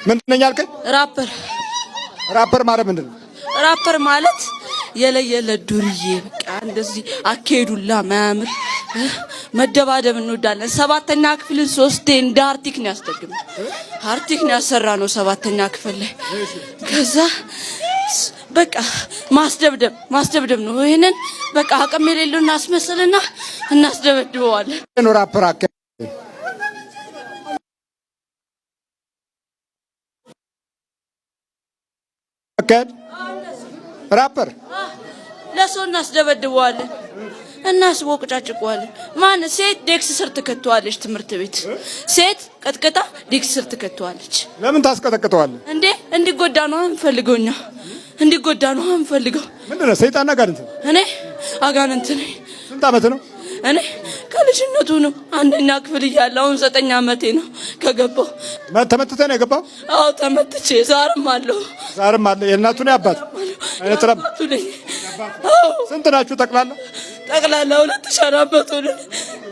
ምንድነው ያልከኝ? ራፐር ማለት ምንድነው? ራፐር ማለት የለየለ ዱርዬ በቃ እንደዚህ አካሄዱላ ማያምር መደባደብ እንወዳለን። ሰባተኛ ክፍል 3 እንደ አርቲክ ነው ያስደግመው። አርቲክ ነው ያሰራ ነው 7ኛ ክፍል ላይ። ከዛ በቃ ማስደብደብ ነው። ይሄንን በቃ አቅም የሌለው እናስመስልና እናስደብድበዋለን። ነው ራፐር ራፐር ለሰው እናስደበድበዋለን፣ እናስወቅጫጭቀዋለን። ማን ሴት ዴክስ ስር ትከተዋለች። ትምህርት ቤት ሴት ቀጥቅጣ ዴክስ ስር ትከተዋለች። ለምን ታስቀጠቅጠዋለህ እንዴ? እንዲጎዳ ነው አንፈልገውኛ፣ እንዲጎዳ ነው አንፈልገው። ምንድነው? ሰይጣን አጋንንት? እኔ አጋንንት ነኝ። ስንት አመት ነው? እኔ ከልጅነቱ ነው። 1ኛ ክፍል እያለሁ አሁን 9 አመቴ ነው ከገባው። ተመትተህ ነው የገባው? አዎ ተመትቼ ዛርም አለ። የእናቱ ነው ያባት? አይነት ረብ ስንት ናችሁ ጠቅላላ? 2400 ነው።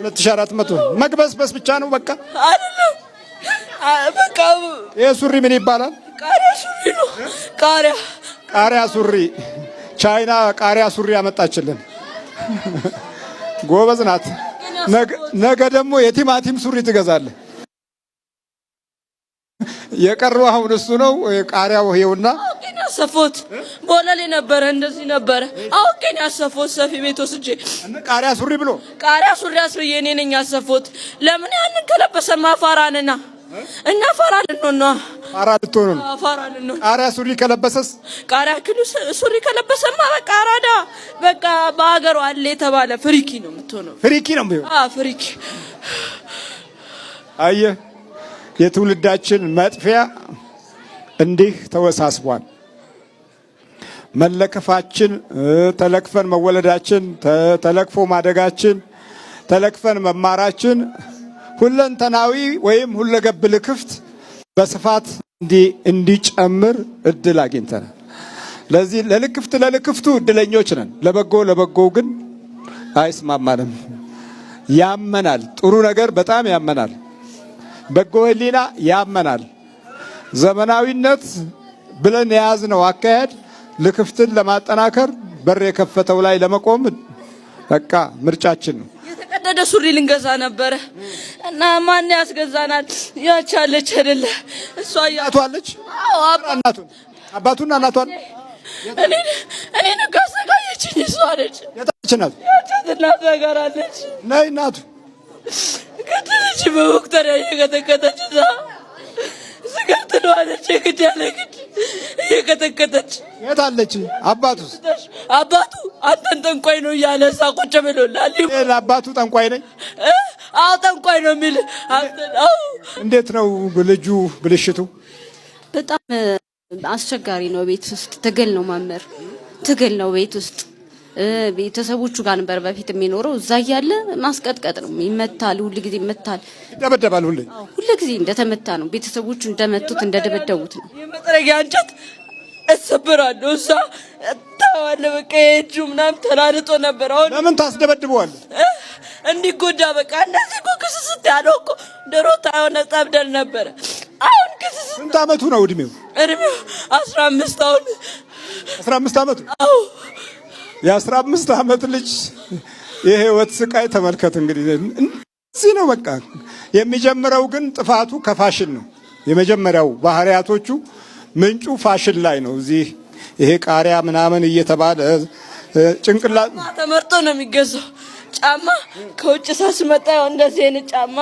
2400 መግበስበስ ብቻ ነው በቃ አይደለም። በቃ ይሄ ሱሪ ምን ይባላል? ቃሪያ ሱሪ ነው። ቃሪያ ሱሪ። ቻይና ቃሪያ ሱሪ ያመጣችልን ጎበዝ ናት። ነገ ደግሞ የቲማቲም ሱሪ ትገዛለህ። የቀረው አሁን እሱ ነው ቃሪያው። ይሄውና አውቄን ያሰፉት ቦለሌ ነበረ፣ እንደዚህ ነበረ። አውቄን ያሰፉት ሰፊ ቤት ወስጄ ቃሪያ ሱሪ ብሎ ቃሪያ ሱሪ አስብዬ እኔ ነኝ ያሰፉት። ለምን ያንን ከለበሰማ ፋራንና እና ፋራ ልንሆን ነው። ፋራ ልትሆን ነው። ፋራ ልንሆን ቃሪያ ሱሪ ከለበሰስ ቃሪያ ሱሪ ከለበሰማ በቃ አራዳ በቃ በአገሩ አለ የተባለ ፍሪኪ ነው የምትሆነው። ፍሪኪ ነው የሚሆነው። ፍሪኪ። አየህ የትውልዳችን መጥፊያ እንዲህ ተወሳስቧል። መለከፋችን፣ ተለክፈን መወለዳችን፣ ተለክፎ ማደጋችን፣ ተለክፈን መማራችን ሁለንተናዊ ወይም ሁለገብ ልክፍት በስፋት እንዲጨምር እድል አግኝተናል። ለዚህ ለልክፍቱ እድለኞች ነን። ለበጎ ግን አይስማማንም። ያመናል። ጥሩ ነገር በጣም ያመናል። በጎ ህሊና ያመናል። ዘመናዊነት ብለን የያዝነው አካሄድ ልክፍትን ለማጠናከር በር የከፈተው ላይ ለመቆም በቃ ምርጫችን ነው። የተቀደደ ሱሪ ልንገዛ ነበረ እና ማን ያስገዛናል? ያቻለች አይደለ? እሷ ያቷለች። አዎ አባቱና እናቷን እኔ ነጋሰጋየችኝ እሷ አለች። የታች ናት? እናቷ ጋር አለች። ነይ እናቱ ከተለች በወቅተር ያየከተከተች እዛ ስጋት ነው አለች። ግድ ያለ ግድ እየከተከተች የታለች? አባቱስ? አባቱ አንተን ጠንቋይ ነው እያለ እዛ ቁጭ ብሎላል። አባቱ ጠንቋይ ነኝ? አዎ ጠንቋይ ነው የሚል። እንዴት ነው ልጁ ብልሽቱ? በጣም አስቸጋሪ ነው። ቤት ውስጥ ትግል ነው መምህር፣ ትግል ነው ቤት ውስጥ። ቤተሰቦቹ ጋር ነበር በፊት የሚኖረው። እዛ ያለ ማስቀጥቀጥ ነው። ይመታል፣ ሁሉ ጊዜ ይመታል፣ ይደበደባል። ሁሉ ጊዜ እንደተመታ ነው። ቤተሰቦቹ እንደመቱት እንደደበደቡት ነው። የመጥረጊያ እንጨት እሰብራለሁ እዛ ታዋለ በቃ እጁ ምናምን ተላልጦ ነበር። አሁን ለምን ታስደበድበዋለህ? እንዲጎዳ በቃ እንደዚህ እኮ ክስስት ያለው እኮ ድሮ ታየው ጠብደል ነበር። አሁን ክስስት። ስንት አመቱ ነው እድሜው? 15 አሁን 15 አመቱ። አዎ የ15 አመት ልጅ የህይወት ስቃይ ተመልከት። እንግዲህ እዚህ ነው በቃ የሚጀምረው። ግን ጥፋቱ ከፋሽን ነው። የመጀመሪያው ባህሪያቶቹ ምንጩ ፋሽን ላይ ነው። እዚህ ይሄ ቃሪያ ምናምን እየተባለ ጭንቅላት ተመርጦ ነው የሚገዛው። ጫማ ከውጭ ሳስመጣ እንደዚህ አይነት ጫማ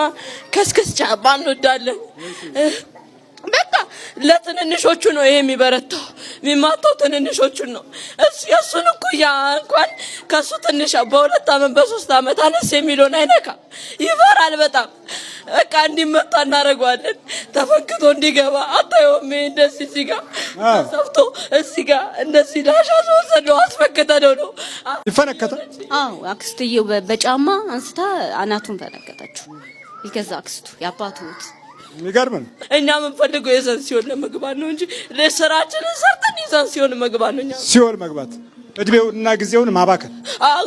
ከስከስ ጫማ እንወዳለን። በቃ ለትንንሾቹ ነው ይሄ የሚበረታው። የሚማታው ትንንሾቹን ነው። እሱን እኩያ እንኳን ከሱ ትንሽ በ2 አመት በ3 አመት አነስ የሚለውን አይነካ። ይፈራል በጣም። በቃ እንዲመታ እናደርገዋለን። ተፈንክቶ እንዲገባ አታየውም? እንደዚህ እዚህ ጋር ሰፍቶ እዚህ ጋር እንደዚህ ዳሻ ወሰደው አስፈከተው ነው ይፈነከተ። አዎ አክስትየው በጫማ አንስታ አናቱን ፈነከተችው። ይገዛ አክስቱ ያባቱት የሚገርም ነው። እኛ የምንፈልገው የሰንሲዮን ለመግባት ነው እንጂ ለስራችንን ሰርተን የሰንሲዮን መግባት ነው። ሲኦል መግባት እድሜውና ጊዜውን ማባከን።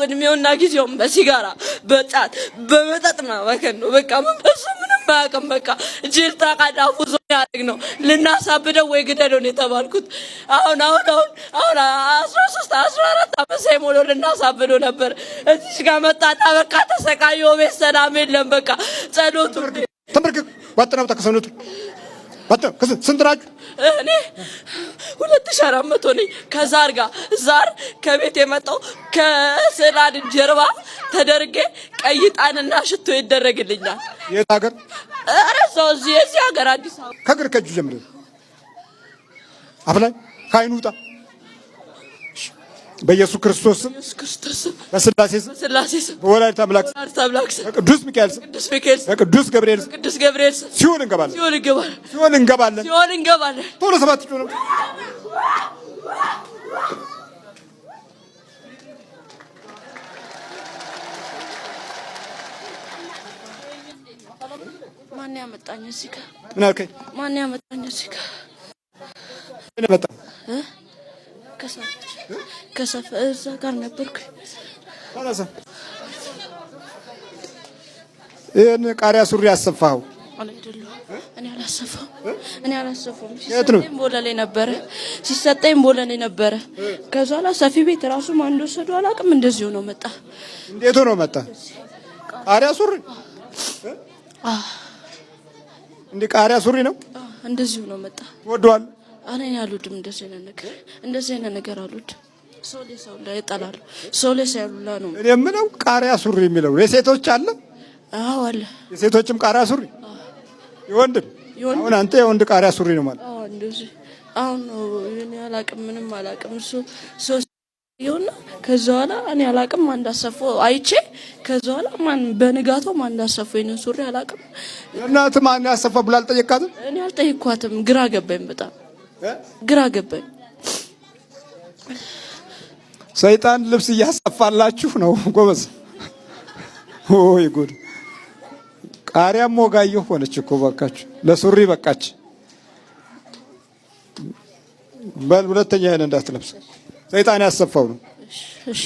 እድሜውና ጊዜውን በሲጋራ በጫት በመጠጥ ማባከን ነው። በቃ እሱ ምንም ማቀም በቃ ጅል ታቃዳፉ ዞ ያደግ ነው ልናሳብደው ወይ ግደለው ነው የተባልኩት። አሁን 13 14 ዓመት ሳይሞላው ልናሳብደው ነበር። እዚህ ጋር መጣና በቃ ተሰቃየው። ቤት ሰላም የለም። በቃ ጸሎቱ ተመርክ ዋጥናው ተከሰኑት ባታ ስንት ናችሁ? እኔ 2400 ነኝ። ከዛር ጋር ዛር ከቤት የመጣው ከሰላድ ጀርባ ተደርጌ ቀይ ጣንና ሽቶ ይደረግልኛል። የት ሀገር? ኧረ እዚህ ሀገር አዲስ አበባ። ከግር ከእጁ ጀምሮ አፍላይ ካይኑ ውጣ በኢየሱስ ክርስቶስ ስም በስላሴ ስም በወላዲተ አምላክ በቅዱስ ሚካኤል ስም በቅዱስ ገብርኤል ስም ሲኦል እንገባለን። ቶሎ ሰባት ጮህ ነው። ማን ያመጣኝ እዚህ ጋር? ምን አልከኝ? ማን ያመጣኝ እዚህ ጋር? ምን መጣ? ከሰፈር እዛ ጋር ነበርኩ። ይሄን ቃሪያ ሱሪ ያሰፋው እኔ አላሰፋም። ሲሰጠኝ ቦለሌ ነበረ። ከዛ ላይ ሰፊ ቤት ራሱ ማን እንደወሰዱ አላውቅም። እንደዚሁ ነው መጣ። እንዴት ሆኖ መጣ? ቃሪያ ሱሪ እንዴ? ቃሪያ ሱሪ ነው። እንደዚሁ ነው መጣ። ወዷል። እኔ አልወድም እንደዚህ አይነት ነገር አልወድም። ሰው ላይ ይጣላሉ። ሰው ላይ ሳይሉላ ነው። እኔ የምለው ቃሪያ ሱሪ የሚለው የሴቶች አለ? አዎ አለ። የሴቶችም ቃሪያ ሱሪ የወንድም? አሁን አንተ የወንድ ቃሪያ ሱሪ ነው ማለት? አዎ እንደዚህ። አሁን እኔ አላውቅም፣ ምንም አላውቅም። እሱ ይሁንና ከዛ በኋላ እኔ አላውቅም። ማን እንዳሰፋው አይቼ ከዛ በኋላ ማን በንጋታው ማን እንዳሰፋው የኔን ሱሪ አላውቅም። እናት ማን ያሰፋ ብላ አልጠየቃትም? እኔ አልጠየኳትም። ግራ ገባኝ፣ በጣም ግራ ገባኝ። ሰይጣን ልብስ እያሰፋላችሁ ነው ጎበዝ። ኦይ ጉድ! ቃሪያም ወጋየሁ ሆነች እኮ በቃችሁ። ለሱሪ በቃች። በል ሁለተኛ ይሄን እንዳትለብስ። ሰይጣን ያሰፋው ነው። እሺ